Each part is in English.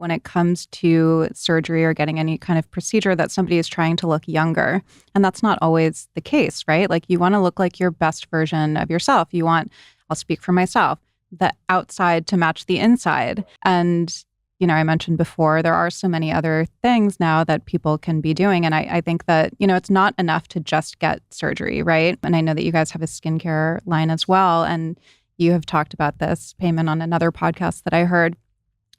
when it comes to surgery or getting any kind of procedure that somebody is trying to look younger. And that's not always the case, right? Like you want to look like your best version of yourself. You want, I'll speak for myself, the outside to match the inside. And, you know, I mentioned before, there are so many other things now that people can be doing. And I think that, you know, it's not enough to just get surgery, right? And I know that you guys have a skincare line as well. And you have talked about this, Payman, on another podcast that I heard,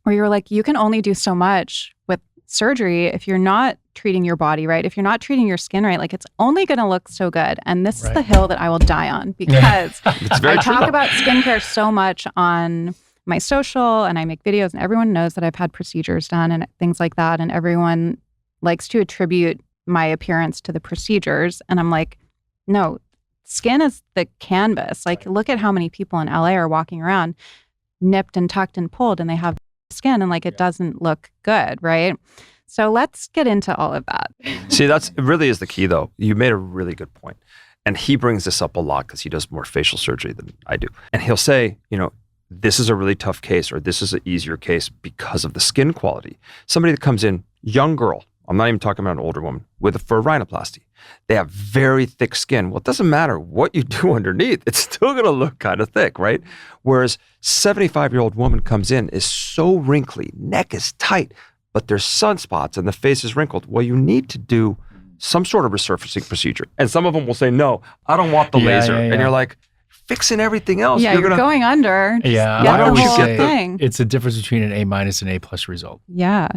where you're like, you can only do so much with surgery if you're not treating your body right, if you're not treating your skin right. Like, it's only going to look so good. And this is the hill that I will die on, because I talk about skincare so much on my social, and I make videos, and everyone knows that I've had procedures done and things like that. And everyone likes to attribute my appearance to the procedures. And I'm like, no, skin is the canvas. Like, look at how many people in LA are walking around nipped and tucked and pulled, and they have skin, and like it doesn't look good, right? So let's get into all of that. See, it really is the key, though. You made a really good point. And he brings this up a lot because he does more facial surgery than I do. And he'll say, you know, this is a really tough case, or this is an easier case because of the skin quality. Somebody that comes in, young girl, I'm not even talking about an older woman, for a rhinoplasty. They have very thick skin. Well, it doesn't matter what you do underneath. It's still going to look kind of thick, right? Whereas 75-year-old woman comes in, is so wrinkly, neck is tight, but there's sunspots and the face is wrinkled. Well, you need to do some sort of resurfacing procedure. And some of them will say, no, I don't want the laser. And you're like, fixing everything else. Yeah, you're going under. Yeah, why don't we say thing? It's a difference between an A- and A+ result. Yeah.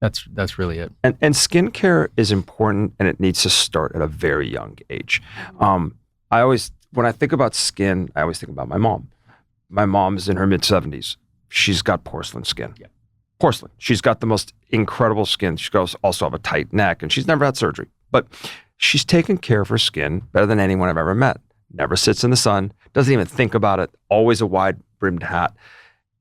That's really it. And skincare is important, and it needs to start at a very young age. When I think about skin, I always think about my mom. My mom's in her mid-70s. She's got porcelain skin. Yeah. Porcelain. She's got the most incredible skin. She also have a tight neck, and she's never had surgery. But she's taken care of her skin better than anyone I've ever met. Never sits in the sun, doesn't even think about it, always a wide-brimmed hat.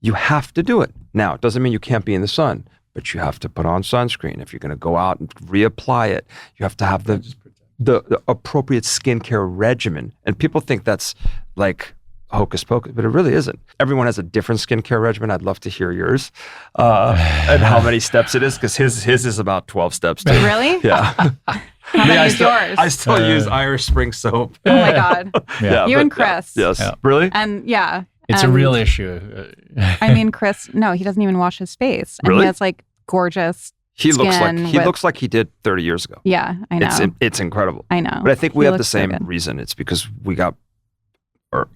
You have to do it. Now, it doesn't mean you can't be in the sun, but you have to put on sunscreen. If you're going to go out and reapply it, you have to have the appropriate skincare regimen. And people think that's like hocus pocus, but it really isn't. Everyone has a different skincare regimen. I'd love to hear yours and how many steps it is, because his is about 12 steps too. Really? Yeah. How many is yours? I still use Irish Spring soap. Oh my God. You and Chris. Yes. Yeah. Really? And yeah. It's a real issue. I mean, Chris, no, he doesn't even wash his face. And really? He has like gorgeous He looks like he did 30 years ago. Yeah, I know. It's incredible. I know. But I think we have the same reason. It's because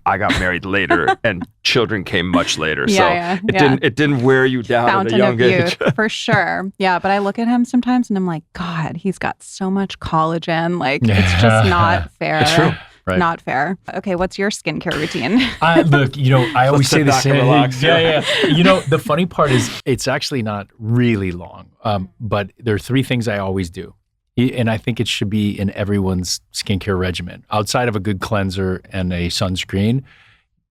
I got married later, and children came much later. It didn't wear you down Fountain at a young age. For sure. Yeah, but I look at him sometimes and I'm like, God, he's got so much collagen. Like, it's just not fair. It's true. Right. Not fair. Okay, what's your skincare routine? Look, I always say the same. Relax. Yeah. The funny part is it's actually not really long, but there are 3 things I always do. And I think it should be in everyone's skincare regimen. Outside of a good cleanser and a sunscreen,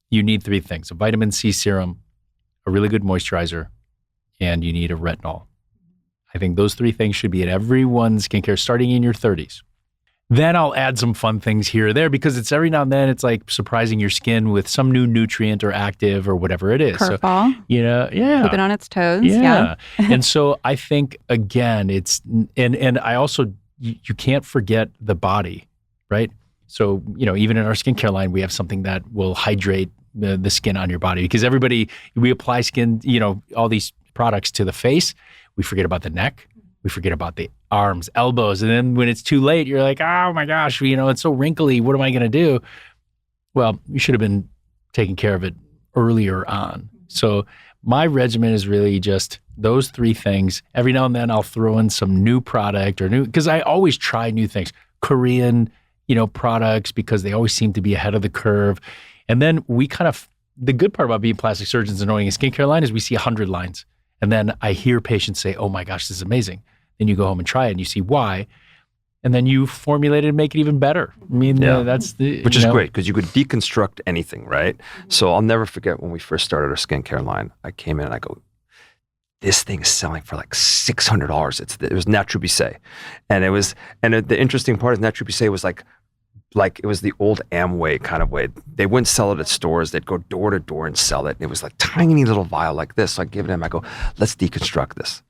you need 3 things: a vitamin C serum, a really good moisturizer, and you need a retinol. I think those 3 things should be in everyone's skincare starting in your 30s. Then I'll add some fun things here or there, because it's every now and then it's like surprising your skin with some new nutrient or active or whatever it is. Curveball. So, keep it on its toes. Yeah. And so I think, again, and I also, you can't forget the body, right? So, even in our skincare line, we have something that will hydrate the skin on your body, because we apply skin, all these products to the face. We forget about the neck. We forget about the arms, elbows. And then when it's too late, you're like, oh my gosh, it's so wrinkly. What am I going to do? Well, you should have been taking care of it earlier on. So my regimen is really just those 3 things. Every now and then I'll throw in some new product because I always try new things. Korean, products, because they always seem to be ahead of the curve. And then the good part about being plastic surgeons and owning a skincare line is we see 100 lines. And then I hear patients say, oh my gosh, this is amazing. Then you go home and try it and you see why. And then you formulate it and make it even better. I mean, that's which is great, because you could deconstruct anything, right? So I'll never forget when we first started our skincare line. I came in and I go, this thing is selling for like $600. It was Naturubisé. And the interesting part is Naturubisé was like like it was the old Amway kind of way. They wouldn't sell it at stores. They'd go door to door and sell it. And it was like tiny little vial like this. So I give it to him. I go, let's deconstruct this.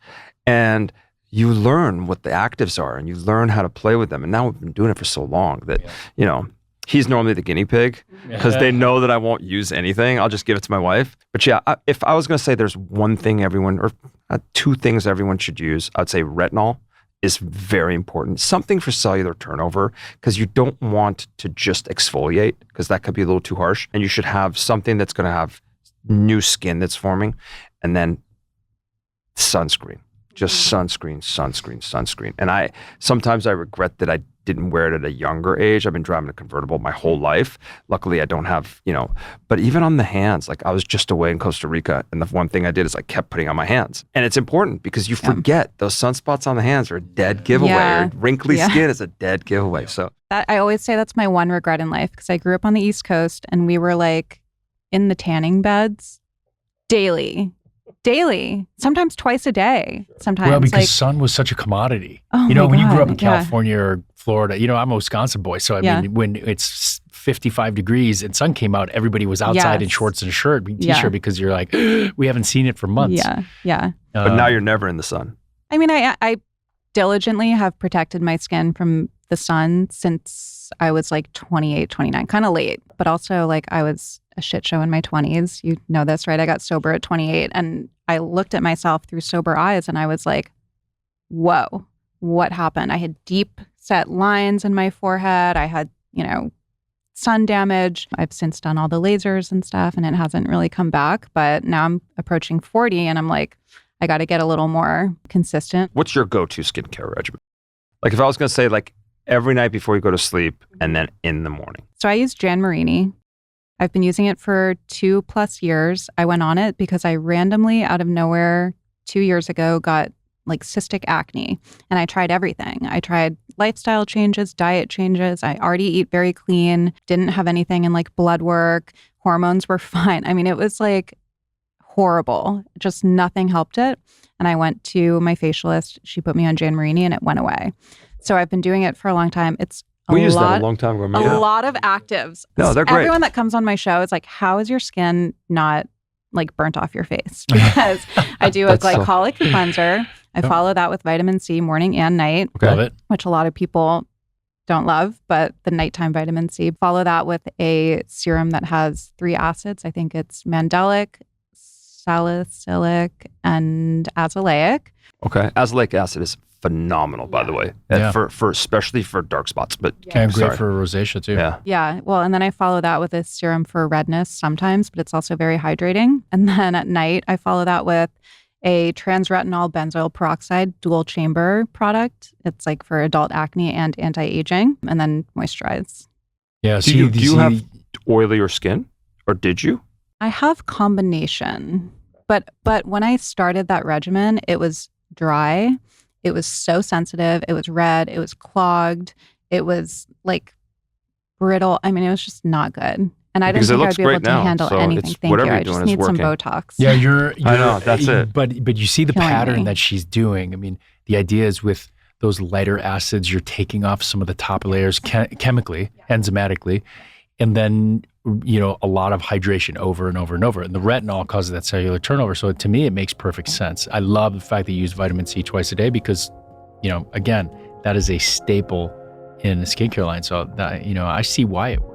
And you learn what the actives are and you learn how to play with them. And now we've been doing it for so long that, you know, he's normally the guinea pig because they know that I won't use anything. I'll just give it to my wife. But yeah, if I was going to say there's one thing everyone, or two things everyone should use, I'd say retinol is very important. Something for cellular turnover, because you don't want to just exfoliate, because that could be a little too harsh. And you should have something that's going to have new skin that's forming. And then sunscreen, just sunscreen. And sometimes I regret that I didn't wear it at a younger age. I've been driving a convertible my whole life. Luckily, I don't have, you know, but even on the hands, like I was just away in Costa Rica. And the one thing I did is I kept putting on my hands. And it's important because you forget those sunspots on the hands are a dead giveaway. Or wrinkly skin is a dead giveaway. So I always say that's my one regret in life, because I grew up on the East Coast and we were like in the tanning beds daily, sometimes twice a day. Sometimes, well, because sun was such a commodity. Oh, you know, when you grew up in yeah. California or Florida, you know, I'm a Wisconsin boy. So I mean, when it's 55 degrees and sun came out, everybody was outside in shorts and a shirt, t-shirt, because you're like, we haven't seen it for months. Yeah. But now you're never in the sun. I mean, I diligently have protected my skin from the sun since I was like 28, 29, kind of late. But also, like, I was a shit show in my 20s. You know this, right? I got sober at 28 and I looked at myself through sober eyes and I was like, whoa, what happened? I had deep set lines in my forehead. I had, you know, sun damage. I've since done all the lasers and stuff and it hasn't really come back. But now I'm approaching 40 and I'm like, I got to get a little more consistent. What's your go-to skincare regimen? Like if I was going to say like every night before you go to sleep and then in the morning. So I use Jan Marini. I've been using it for 2+ years. I went on it because I randomly, out of nowhere, 2 years ago, got like cystic acne. And I tried everything. I tried lifestyle changes, diet changes. I already eat very clean, didn't have anything in like blood work. Hormones were fine. I mean, it was like horrible. Just nothing helped it. And I went to my facialist. She put me on Jan Marini and it went away. So I've been doing it for a long time. It's we used that a long time ago. A lot of actives. No, they're great. Everyone that comes on my show is like, how is your skin not like burnt off your face? Because I do a glycolic cleanser. I follow that with vitamin C morning and night, Love it. which a lot of people don't love, but the nighttime vitamin C. Follow that with a serum that has 3 acids. I think it's mandelic, salicylic, and azelaic. Okay. Azelaic acid is phenomenal, by the way, for especially for dark spots. But and great for rosacea too. Yeah. Well, and then I follow that with a serum for redness sometimes, but it's also very hydrating. And then at night, I follow that with a trans-retinol benzoyl peroxide dual chamber product. It's like for adult acne and anti-aging, and then moisturize. Yeah. Do you have oilier skin, or did you? I have combination, but when I started that regimen, it was dry. It was so sensitive. It was red. It was clogged. It was like brittle. I mean, it was just not good. And I didn't think I'd be able to handle anything. Thank you. I just need some Botox. Yeah, you're I know, that's it. But you see the pattern that she's doing. I mean, the idea is with those lighter acids, you're taking off some of the top layers chemically, enzymatically, and then, you know, a lot of hydration over and over and over. And the retinol causes that cellular turnover. So to me, it makes perfect sense. I love the fact that you use vitamin C twice a day because, you know, again, that is a staple in the skincare line. So that, you know, I see why it works.